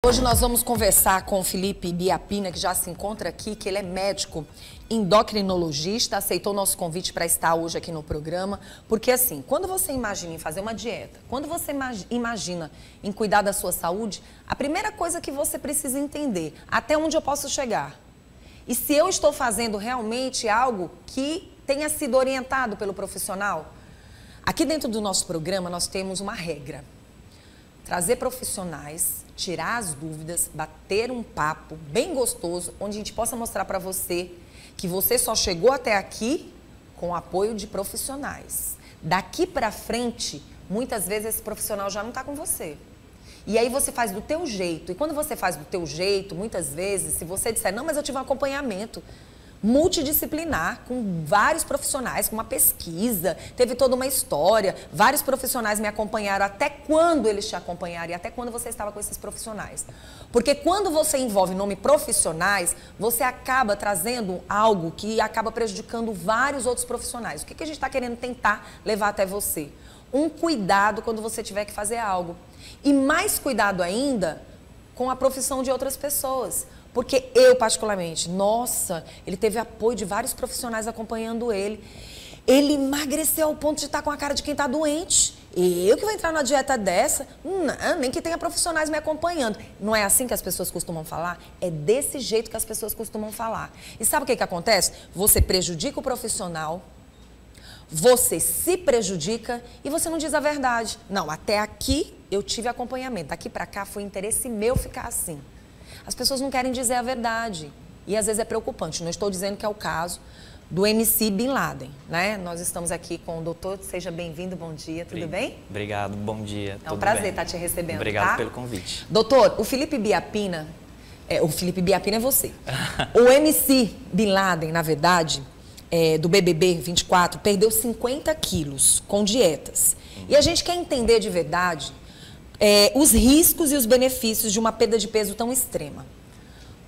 Hoje nós vamos conversar com o Felipe Biapina, que já se encontra aqui, que ele é médico endocrinologista, aceitou nosso convite para estar hoje aqui no programa, porque assim, quando você imagina em fazer uma dieta, quando você imagina em cuidar da sua saúde, a primeira coisa que você precisa entender, até onde eu posso chegar? E se eu estou fazendo realmente algo que tenha sido orientado pelo profissional? Aqui dentro do nosso programa nós temos uma regra: trazer profissionais, tirar as dúvidas, bater um papo bem gostoso, onde a gente possa mostrar para você que você só chegou até aqui com o apoio de profissionais. Daqui para frente, muitas vezes esse profissional já não está com você. E aí você faz do teu jeito. E quando você faz do teu jeito, muitas vezes, se você disser, não, mas eu tive um acompanhamento multidisciplinar, com vários profissionais, com uma pesquisa, teve toda uma história, vários profissionais me acompanharam, até quando eles te acompanharam e até quando você estava com esses profissionais. Porque quando você envolve nome profissionais, você acaba trazendo algo que acaba prejudicando vários outros profissionais. O que a gente está querendo tentar levar até você? Um cuidado quando você tiver que fazer algo. E mais cuidado ainda com a profissão de outras pessoas. Porque eu, particularmente, nossa, ele teve apoio de vários profissionais acompanhando ele. Ele emagreceu ao ponto de estar com a cara de quem está doente. Eu que vou entrar numa dieta dessa? Não, nem que tenha profissionais me acompanhando. Não é assim que as pessoas costumam falar? É desse jeito que as pessoas costumam falar. E sabe o que acontece? Você prejudica o profissional, você se prejudica e você não diz a verdade. Não, até aqui eu tive acompanhamento, daqui para cá foi interesse meu ficar assim. As pessoas não querem dizer a verdade e às vezes é preocupante. Não estou dizendo que é o caso do MC Bin Laden, né? Nós estamos aqui com o doutor, seja bem-vindo, bom dia, tudo bem? Obrigado, bom dia. É um prazer estar te recebendo, Obrigado tá? pelo convite. Doutor, o Felipe Biapina, o Felipe Biapina é você. O MC Bin Laden, na verdade, do BBB 24, perdeu 50 quilos com dietas. E a gente quer entender de verdade os riscos e os benefícios de uma perda de peso tão extrema.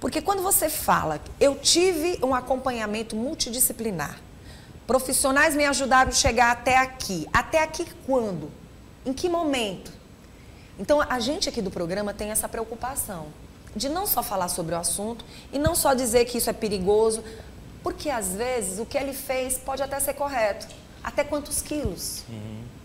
Porque quando você fala, eu tive um acompanhamento multidisciplinar, profissionais me ajudaram a chegar até aqui quando? Em que momento? Então, a gente aqui do programa tem essa preocupação de não só falar sobre o assunto e não só dizer que isso é perigoso, porque às vezes o que ele fez pode até ser correto. Até quantos quilos?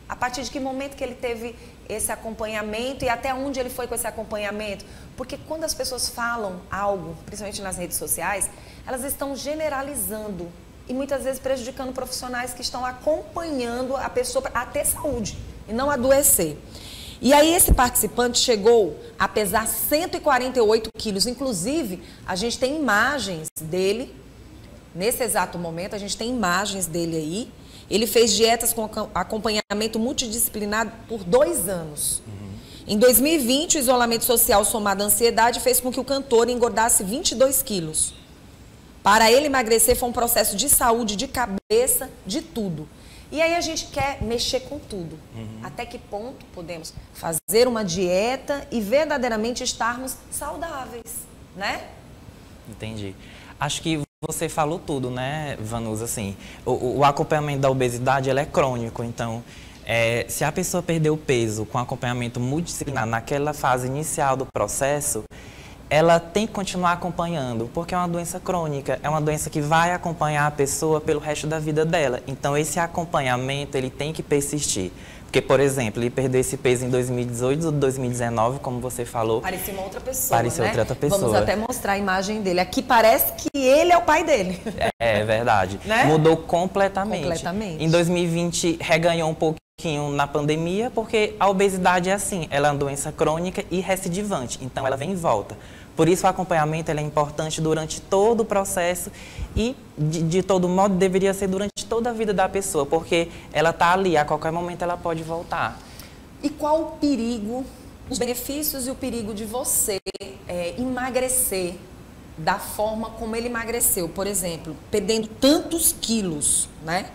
A partir de que momento que ele teve esse acompanhamento e até onde ele foi com esse acompanhamento? Porque quando as pessoas falam algo, principalmente nas redes sociais, elas estão generalizando e muitas vezes prejudicando profissionais que estão acompanhando a pessoa a ter saúde e não adoecer. E aí esse participante chegou a pesar 148 quilos. Inclusive, a gente tem imagens dele, nesse exato momento, a gente tem imagens dele aí. Ele fez dietas com acompanhamento multidisciplinar por 2 anos. Em 2020, o isolamento social somado à ansiedade fez com que o cantor engordasse 22 quilos. Para ele emagrecer foi um processo de saúde, de cabeça, de tudo. E aí a gente quer mexer com tudo. Até que ponto podemos fazer uma dieta e verdadeiramente estarmos saudáveis, né? Entendi. Acho que você falou tudo, né, Vanusa? Assim, o acompanhamento da obesidade ele é crônico, então, se a pessoa perdeu peso com acompanhamento multidisciplinar naquela fase inicial do processo, ela tem que continuar acompanhando, porque é uma doença crônica, é uma doença que vai acompanhar a pessoa pelo resto da vida dela. Então, esse acompanhamento, ele tem que persistir. Porque, por exemplo, ele perdeu esse peso em 2018 ou 2019, como você falou. Parecia uma outra pessoa, Parecia né? outra pessoa. Vamos até mostrar a imagem dele. Aqui parece que ele é o pai dele. É verdade. Né? Mudou completamente. Completamente. Em 2020, reganhou um pouquinho na pandemia, porque a obesidade é assim, ela é uma doença crônica e recidivante, então ela vem e volta. Por isso o acompanhamento ele é importante durante todo o processo e, de todo modo, deveria ser durante toda a vida da pessoa, porque ela está ali, a qualquer momento ela pode voltar. E qual o perigo, os benefícios e o perigo de você emagrecer da forma como ele emagreceu? Por exemplo, perdendo tantos quilos, né?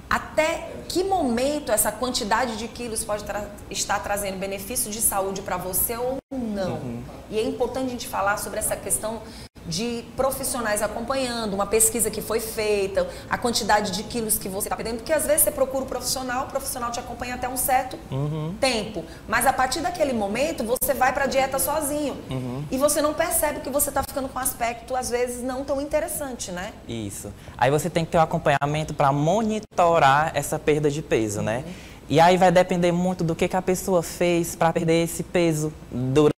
Até que momento essa quantidade de quilos pode estar trazendo benefício de saúde para você ou não? E é importante a gente falar sobre essa questão de profissionais acompanhando, uma pesquisa que foi feita, a quantidade de quilos que você está perdendo, porque às vezes você procura o profissional te acompanha até um certo tempo, mas a partir daquele momento você vai para a dieta sozinho e você não percebe que você está ficando com um aspecto às vezes não tão interessante, né? Isso. Aí você tem que ter um acompanhamento para monitorar essa perda de peso, né? E aí vai depender muito do que a pessoa fez para perder esse peso durante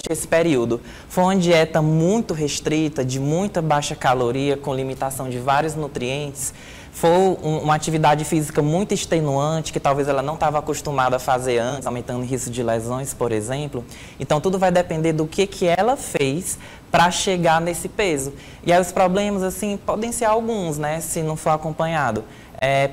esse período. Foi uma dieta muito restrita, de muita baixa caloria, com limitação de vários nutrientes. Foi uma atividade física muito extenuante, que talvez ela não estava acostumada a fazer antes, aumentando o risco de lesões, por exemplo. Então, tudo vai depender do que ela fez para chegar nesse peso. E aí os problemas, assim, podem ser alguns, né, se não for acompanhado.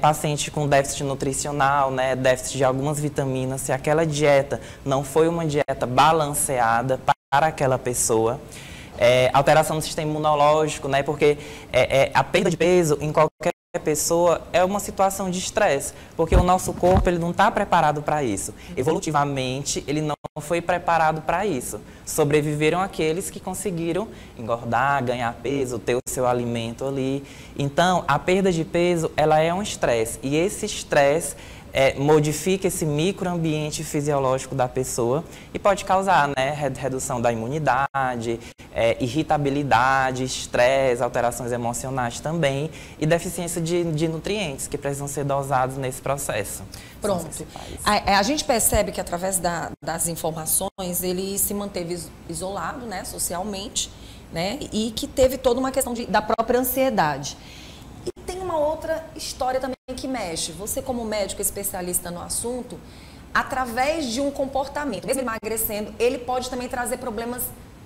Paciente com déficit nutricional, né, déficit de algumas vitaminas, se aquela dieta não foi uma dieta balanceada para aquela pessoa. Alteração do sistema imunológico, né, porque a perda de peso em qualquer pessoa é uma situação de estresse, porque o nosso corpo ele não está preparado para isso. Evolutivamente, ele não foi preparado para isso. Sobreviveram aqueles que conseguiram engordar, ganhar peso, ter o seu alimento ali. Então, a perda de peso, ela é um estresse. E esse estresse modifica esse microambiente fisiológico da pessoa e pode causar, né, redução da imunidade, irritabilidade, estresse, alterações emocionais também e deficiência de nutrientes que precisam ser dosados nesse processo. Pronto. A gente percebe que através das informações ele se manteve isolado, né, socialmente, né, e que teve toda uma questão da própria ansiedade. E tem uma outra história também que mexe. Você, como médico especialista no assunto, através de um comportamento, mesmo emagrecendo, ele pode também trazer problemas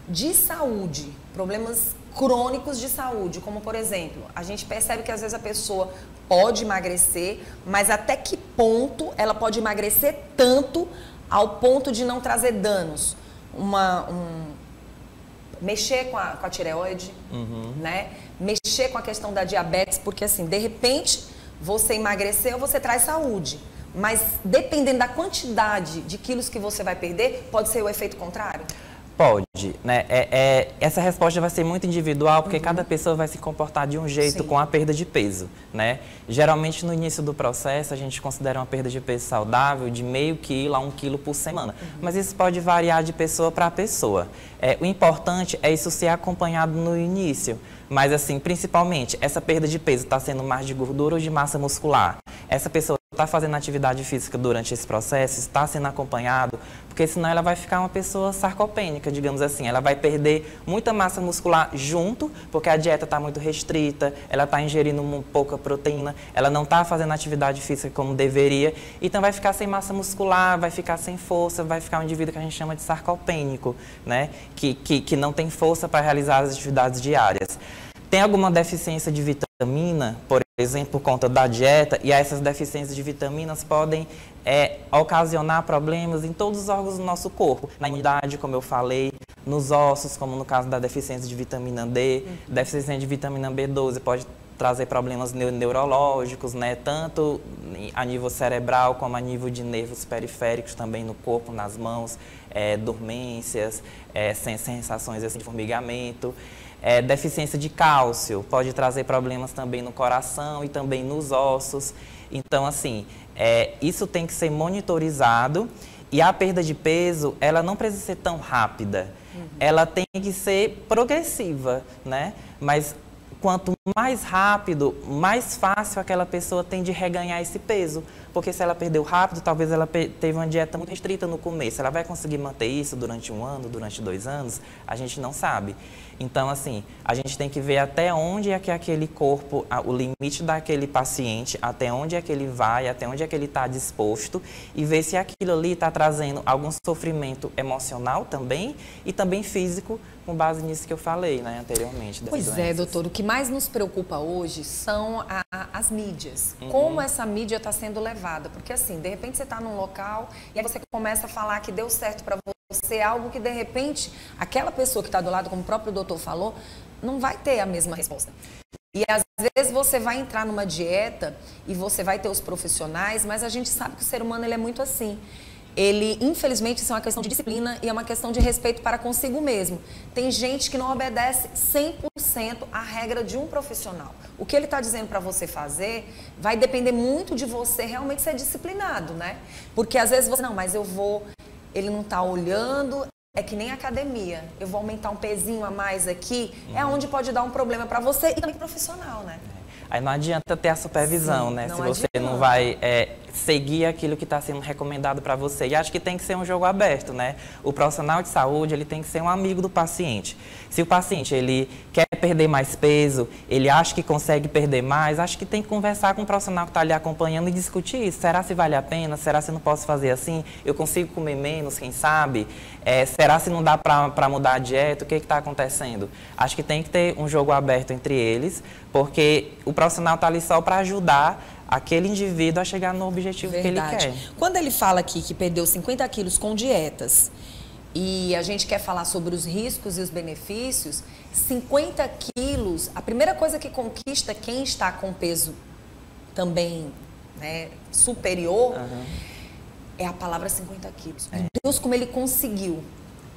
de saúde, problemas crônicos de saúde, como, por exemplo, a gente percebe que às vezes a pessoa pode emagrecer, mas até que ponto ela pode emagrecer tanto ao ponto de não trazer danos? Mexer com a tireoide, né? Mexer com a questão da diabetes, porque assim, de repente, você emagreceu, você traz saúde. Mas dependendo da quantidade de quilos que você vai perder, pode ser o efeito contrário? Pode, né? Essa resposta vai ser muito individual, porque cada pessoa vai se comportar de um jeito com a perda de peso, né? Geralmente, no início do processo, a gente considera uma perda de peso saudável de meio quilo a 1 quilo por semana. Mas isso pode variar de pessoa para pessoa. O importante é isso ser acompanhado no início. Mas, assim, principalmente, essa perda de peso está sendo mais de gordura ou de massa muscular? Essa pessoa está fazendo atividade física durante esse processo, está sendo acompanhado, porque senão ela vai ficar uma pessoa sarcopênica, digamos assim. Ela vai perder muita massa muscular junto, porque a dieta está muito restrita, ela está ingerindo pouca proteína, ela não está fazendo atividade física como deveria, então vai ficar sem massa muscular, vai ficar sem força, vai ficar um indivíduo que a gente chama de sarcopênico, né? Que não tem força para realizar as atividades diárias. Tem alguma deficiência de vitamina, por exemplo, por conta da dieta, e essas deficiências de vitaminas podem ocasionar problemas em todos os órgãos do nosso corpo. Na imunidade, como eu falei, nos ossos, como no caso da deficiência de vitamina D, deficiência de vitamina B12 pode trazer problemas neurológicos, né? Tanto a nível cerebral como a nível de nervos periféricos também no corpo, nas mãos, dormências, sensações assim, de formigamento. Deficiência de cálcio pode trazer problemas também no coração e também nos ossos. Então, assim, isso tem que ser monitorizado e a perda de peso, ela não precisa ser tão rápida. Ela tem que ser progressiva, né? Mas quanto mais rápido, mais fácil aquela pessoa tem de reganhar esse peso. Porque se ela perdeu rápido, talvez ela teve uma dieta muito restrita no começo. Ela vai conseguir manter isso durante 1 ano, durante 2 anos? A gente não sabe. Então, assim, a gente tem que ver até onde é que aquele corpo, o limite daquele paciente, até onde é que ele vai, até onde é que ele está disposto e ver se aquilo ali está trazendo algum sofrimento emocional também e também físico, com base nisso que eu falei, né, anteriormente. Pois é, doutor, o que mais nos preocupa hoje são as mídias. Como essa mídia está sendo levada. Porque, assim, de repente você está num local e aí você começa a falar que deu certo para você, algo que, de repente, aquela pessoa que está do lado, como o próprio doutor falou, não vai ter a mesma resposta. E, às vezes, você vai entrar numa dieta e você vai ter os profissionais, mas a gente sabe que o ser humano ele é muito assim. ele, infelizmente, isso é uma questão de disciplina e é uma questão de respeito para consigo mesmo. Tem gente que não obedece 100% à regra de um profissional. O que ele está dizendo para você fazer vai depender muito de você realmente ser disciplinado, né? Porque às vezes você, não, mas eu vou, ele não está olhando, é que nem academia. Eu vou aumentar um pezinho a mais aqui, é onde pode dar um problema para você e também pro profissional, né? Aí não adianta ter a supervisão, né? Se você não vai seguir aquilo que está sendo recomendado para você. E acho que tem que ser um jogo aberto, né? O profissional de saúde, ele tem que ser um amigo do paciente. Se o paciente, ele quer perder mais peso, ele acha que consegue perder mais, acho que tem que conversar com o profissional que está ali acompanhando e discutir isso. Será se vale a pena? Será se não posso fazer assim? Eu consigo comer menos, quem sabe? Será se não dá para mudar a dieta? O que está acontecendo? Acho que tem que ter um jogo aberto entre eles, porque o profissional está ali só para ajudar aquele indivíduo a chegar no objetivo que ele quer. Quando ele fala aqui que perdeu 50 quilos com dietas e a gente quer falar sobre os riscos e os benefícios, 50 quilos, a primeira coisa que conquista quem está com peso também, né, superior, é a palavra 50 quilos. Meu Deus, como ele conseguiu.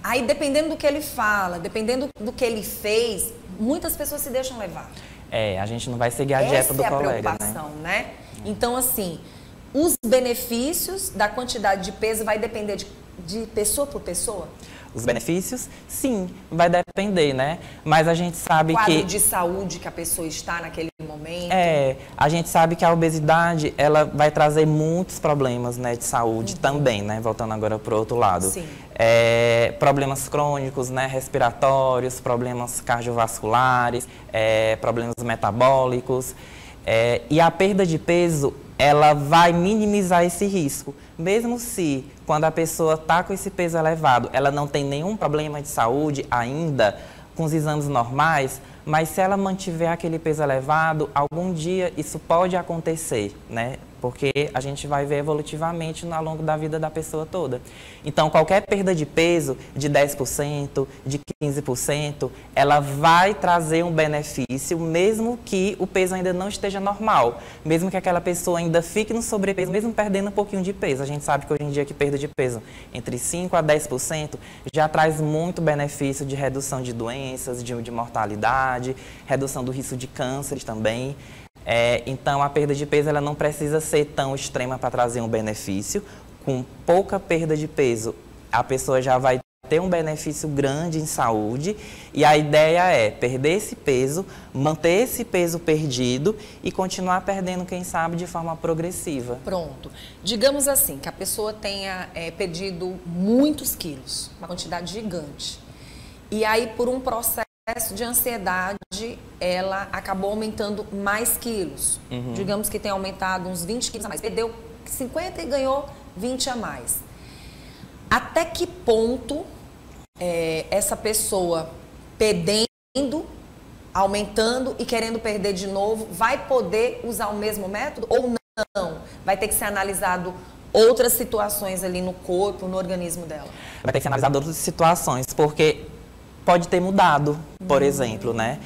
Aí, dependendo do que ele fala, dependendo do que ele fez, muitas pessoas se deixam levar. A gente não vai seguir a dieta do colega, essa é a preocupação, né? Então, assim, os benefícios da quantidade de peso vai depender de pessoa por pessoa? Os benefícios, sim, vai depender, né? Mas a gente sabe que... O quadro de saúde que a pessoa está naquele momento. A gente sabe que a obesidade, ela vai trazer muitos problemas, né, de saúde também, né? Voltando agora para o outro lado. Sim. Problemas crônicos, né, respiratórios, problemas cardiovasculares, problemas metabólicos. E a perda de peso, ela vai minimizar esse risco. Mesmo se, quando a pessoa está com esse peso elevado, ela não tem nenhum problema de saúde ainda, com os exames normais, mas se ela mantiver aquele peso elevado, algum dia isso pode acontecer, né? Porque a gente vai ver evolutivamente ao longo da vida da pessoa toda. Então, qualquer perda de peso de 10%, de 15%, ela vai trazer um benefício, mesmo que o peso ainda não esteja normal. Mesmo que aquela pessoa ainda fique no sobrepeso, mesmo perdendo um pouquinho de peso. A gente sabe que hoje em dia que perda de peso entre 5% a 10% já traz muito benefício de redução de doenças, de mortalidade, redução do risco de cânceres também. Então, a perda de peso ela não precisa ser tão extrema para trazer um benefício. Com pouca perda de peso, a pessoa já vai ter um benefício grande em saúde. E a ideia é perder esse peso, manter esse peso perdido e continuar perdendo, quem sabe, de forma progressiva. Pronto. Digamos assim, que a pessoa tenha perdido muitos quilos, uma quantidade gigante. E aí, por um processo de ansiedade, ela acabou aumentando mais quilos. Digamos que tenha aumentado uns 20 quilos a mais. Perdeu 50 e ganhou 20 a mais. Até que ponto essa pessoa perdendo, aumentando e querendo perder de novo, vai poder usar o mesmo método ou não? Vai ter que ser analisado outras situações ali no corpo, no organismo dela? Vai ter que ser analisado outras situações, porque pode ter mudado, por exemplo, né?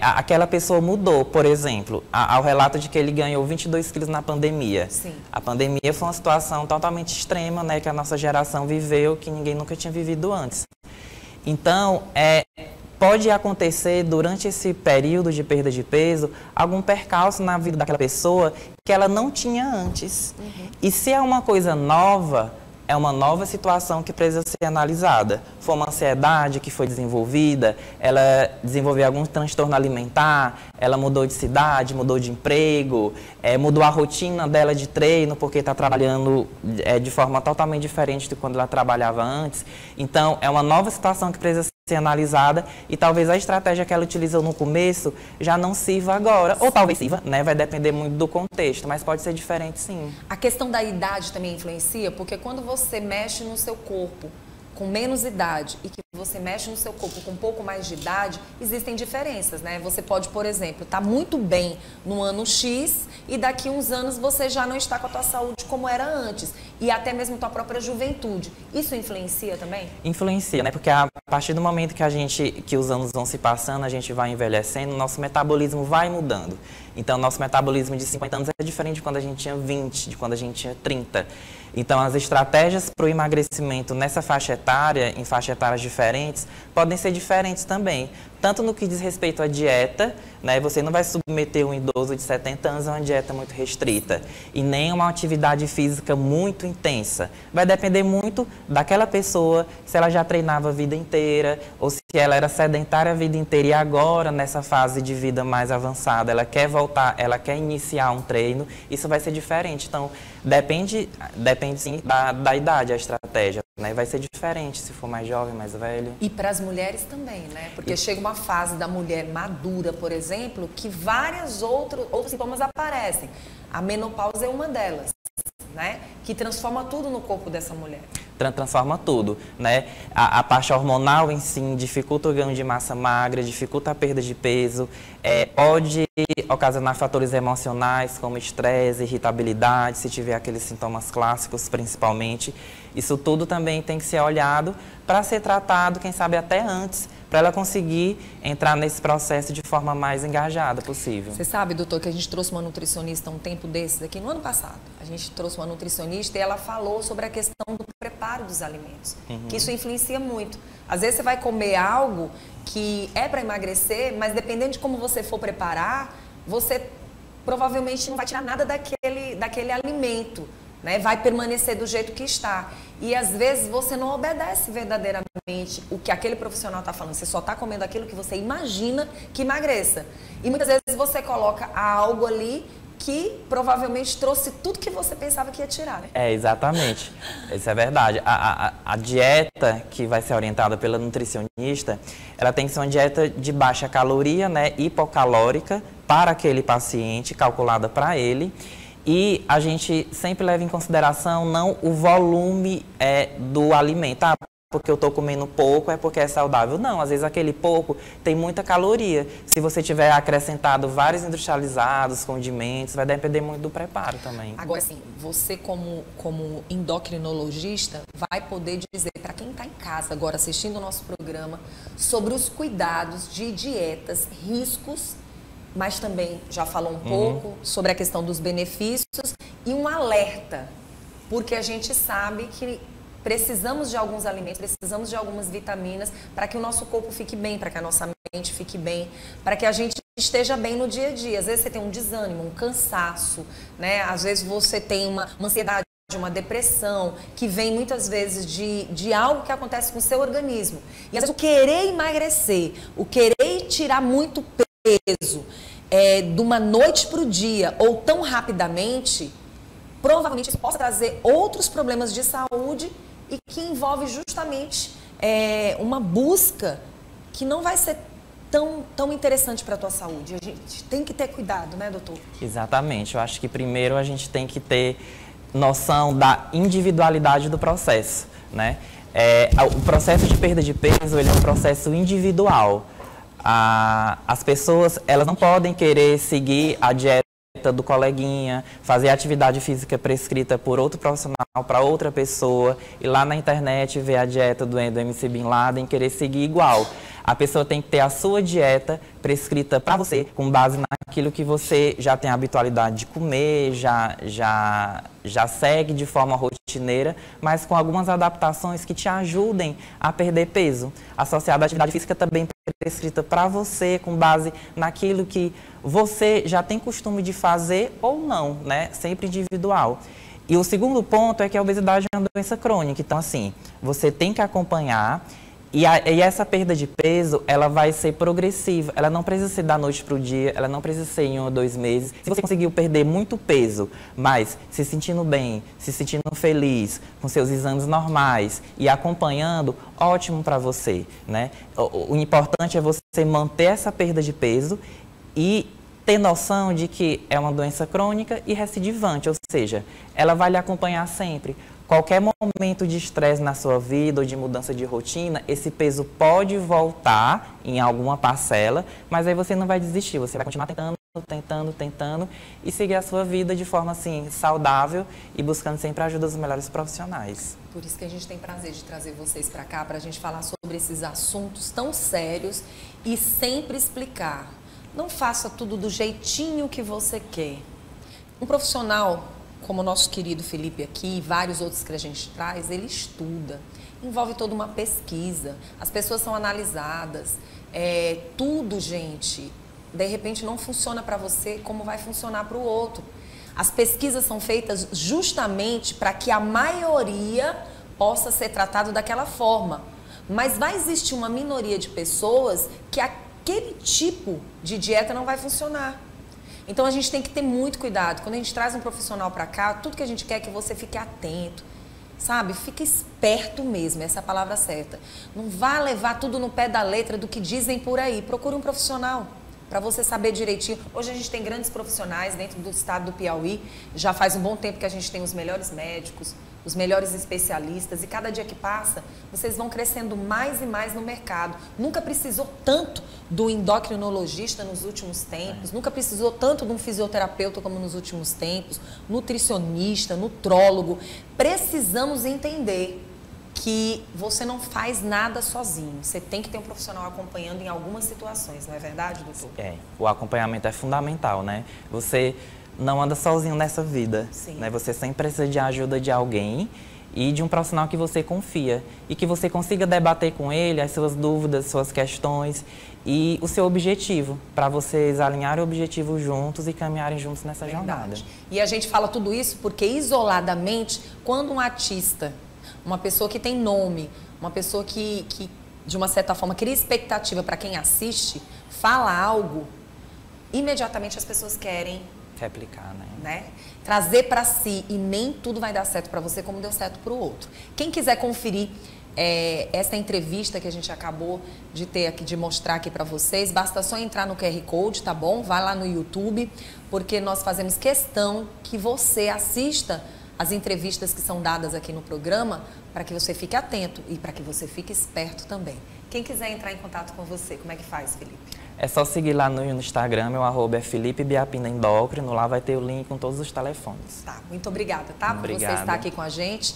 Aquela pessoa mudou, por exemplo, ao relato de que ele ganhou 22 quilos na pandemia. Sim. A pandemia foi uma situação totalmente extrema, né? Que a nossa geração viveu, que ninguém nunca tinha vivido antes. Então, pode acontecer durante esse período de perda de peso algum percalço na vida daquela pessoa que ela não tinha antes. E se é uma coisa nova, é uma nova situação que precisa ser analisada. Foi uma ansiedade que foi desenvolvida, ela desenvolveu algum transtorno alimentar, ela mudou de cidade, mudou de emprego, mudou a rotina dela de treino porque está trabalhando de forma totalmente diferente de quando ela trabalhava antes. Então, é uma nova situação que precisa ser analisada e talvez a estratégia que ela utilizou no começo já não sirva agora. Ou talvez sirva, né? Vai depender muito do contexto, mas pode ser diferente sim. A questão da idade também influencia, porque quando você mexe no seu corpo com menos idade e que você mexe no seu corpo com um pouco mais de idade, existem diferenças, né? Você pode, por exemplo, estar muito bem no ano X e daqui a uns anos você já não está com a tua saúde como era antes e até mesmo tua própria juventude. Isso influencia também? Influencia, né? Porque a partir do momento que os anos vão se passando, a gente vai envelhecendo, nosso metabolismo vai mudando. Então, nosso metabolismo de 50 anos é diferente de quando a gente tinha 20, de quando a gente tinha 30. Então, as estratégias para o emagrecimento nessa faixa etária, em faixas etárias diferentes, podem ser diferentes também. Tanto no que diz respeito à dieta, né, você não vai submeter um idoso de 70 anos a uma dieta muito restrita e nem uma atividade física muito intensa. Vai depender muito daquela pessoa, se ela já treinava a vida inteira ou se ela era sedentária a vida inteira e agora, nessa fase de vida mais avançada, ela quer voltar, ela quer iniciar um treino, isso vai ser diferente. Então, depende sim da idade, a estratégia. Né? Vai ser diferente se for mais jovem, mais velho. E para as mulheres também, né? Porque chega uma fase da mulher madura, por exemplo, que vários outros sintomas aparecem. A menopausa é uma delas, né? Que transforma tudo no corpo dessa mulher. Transforma tudo, né? A parte hormonal em si dificulta o ganho de massa magra, dificulta a perda de peso, pode ocasionar fatores emocionais como estresse, irritabilidade, se tiver aqueles sintomas clássicos principalmente. Isso tudo também tem que ser olhado para ser tratado, quem sabe até antes, para ela conseguir entrar nesse processo de forma mais engajada possível. Você sabe, doutor, que a gente trouxe uma nutricionista um tempo desses aqui, no ano passado. A gente trouxe uma nutricionista e ela falou sobre a questão do preparo dos alimentos, que isso influencia muito. Às vezes você vai comer algo que é para emagrecer, mas dependendo de como você for preparar, você provavelmente não vai tirar nada daquele alimento. Né, vai permanecer do jeito que está. E às vezes você não obedece verdadeiramente o que aquele profissional está falando. Você só está comendo aquilo que você imagina que emagreça. E muitas vezes você coloca algo ali que provavelmente trouxe tudo que você pensava que ia tirar. Né? Exatamente. Isso é verdade. A dieta que vai ser orientada pela nutricionista, ela tem que ser uma dieta de baixa caloria, né, hipocalórica, para aquele paciente, calculada para ele. E a gente sempre leva em consideração não o volume do alimento. Ah, porque eu estou comendo pouco é porque é saudável. Não, às vezes aquele pouco tem muita caloria. Se você tiver acrescentado vários industrializados, condimentos, vai depender muito do preparo também. Agora, assim, você como endocrinologista vai poder dizer para quem está em casa agora assistindo o nosso programa sobre os cuidados de dietas, riscos, mas também já falou um pouco sobre a questão dos benefícios e um alerta, porque a gente sabe que precisamos de alguns alimentos, precisamos de algumas vitaminas para que o nosso corpo fique bem, para que a nossa mente fique bem, para que a gente esteja bem no dia a dia. Às vezes você tem um desânimo, um cansaço, né? Às vezes você tem uma ansiedade, uma depressão, que vem muitas vezes de algo que acontece com o seu organismo. E às vezes o querer emagrecer, o querer tirar muito peso de uma noite para o dia ou tão rapidamente, provavelmente isso possa trazer outros problemas de saúde e que envolve justamente uma busca que não vai ser tão interessante para a tua saúde. A gente tem que ter cuidado, né, doutor? Exatamente. Eu acho que primeiro a gente tem que ter noção da individualidade do processo, né? O processo de perda de peso, ele é um processo individual. As pessoas, elas não podem querer seguir a dieta do coleguinha, fazer atividade física prescrita por outro profissional para outra pessoa, e lá na internet ver a dieta do MC Bin Laden, querer seguir igual. A pessoa tem que ter a sua dieta prescrita para você, com base naquilo que você já tem a habitualidade de comer, já segue de forma rotineira, mas com algumas adaptações que te ajudem a perder peso. Associada à atividade física também prescrita para você, com base naquilo que você já tem costume de fazer ou não, né? Sempre individual. E o segundo ponto é que a obesidade é uma doença crônica. Então, assim, você tem que acompanhar. E essa perda de peso, ela vai ser progressiva. Ela não precisa ser da noite para o dia, ela não precisa ser em 1 ou 2 meses. Se você conseguiu perder muito peso, mas se sentindo bem, se sentindo feliz, com seus exames normais e acompanhando, ótimo para você, né? O importante é você manter essa perda de peso e ter noção de que é uma doença crônica e recidivante, ou seja, ela vai lhe acompanhar sempre. Qualquer momento de estresse na sua vida ou de mudança de rotina, esse peso pode voltar em alguma parcela, mas aí você não vai desistir, você vai continuar tentando e seguir a sua vida de forma assim saudável e buscando sempre a ajuda dos melhores profissionais. Por isso que a gente tem prazer de trazer vocês para cá, para a gente falar sobre esses assuntos tão sérios e sempre explicar. Não faça tudo do jeitinho que você quer. Um profissional como o nosso querido Felipe aqui e vários outros que a gente traz, ele estuda. Envolve toda uma pesquisa. As pessoas são analisadas. Tudo, gente, de repente não funciona para você como vai funcionar para o outro. As pesquisas são feitas justamente para que a maioria possa ser tratado daquela forma. Mas vai existir uma minoria de pessoas que aquele tipo de dieta não vai funcionar. Então a gente tem que ter muito cuidado. Quando a gente traz um profissional para cá, tudo que a gente quer é que você fique atento, sabe? Fique esperto mesmo, essa é a palavra certa. Não vá levar tudo no pé da letra do que dizem por aí. Procure um profissional para você saber direitinho. Hoje a gente tem grandes profissionais dentro do estado do Piauí. Já faz um bom tempo que a gente tem os melhores médicos, os melhores especialistas, e cada dia que passa, vocês vão crescendo mais e mais no mercado. Nunca precisou tanto do endocrinologista nos últimos tempos, nunca precisou tanto de um fisioterapeuta como nos últimos tempos, nutricionista, nutrólogo. Precisamos entender que você não faz nada sozinho. Você tem que ter um profissional acompanhando em algumas situações, não é verdade, doutor? O acompanhamento é fundamental, né? Você não anda sozinho nessa vida, Sim. né? Você sempre precisa de ajuda de alguém e de um profissional que você confia e que você consiga debater com ele as suas dúvidas, suas questões e o seu objetivo, para vocês alinharem o objetivo juntos e caminharem juntos nessa jornada. E a gente fala tudo isso porque isoladamente, quando um artista, uma pessoa que tem nome, uma pessoa que de uma certa forma cria expectativa para quem assiste, fala algo, imediatamente as pessoas querem replicar, né? Trazer para si, e nem tudo vai dar certo para você como deu certo para o outro. Quem quiser conferir essa entrevista que a gente acabou de ter aqui, de mostrar aqui para vocês, basta só entrar no QR Code, tá bom? Vai lá no YouTube, porque nós fazemos questão que você assista as entrevistas que são dadas aqui no programa, para que você fique atento e para que você fique esperto também. Quem quiser entrar em contato com você, como é que faz, Felipe? É só seguir lá no Instagram, meu arroba é Felipe Biapina Endócrino, lá vai ter o link com todos os telefones. Tá, muito obrigada, tá? Por você estar aqui com a gente.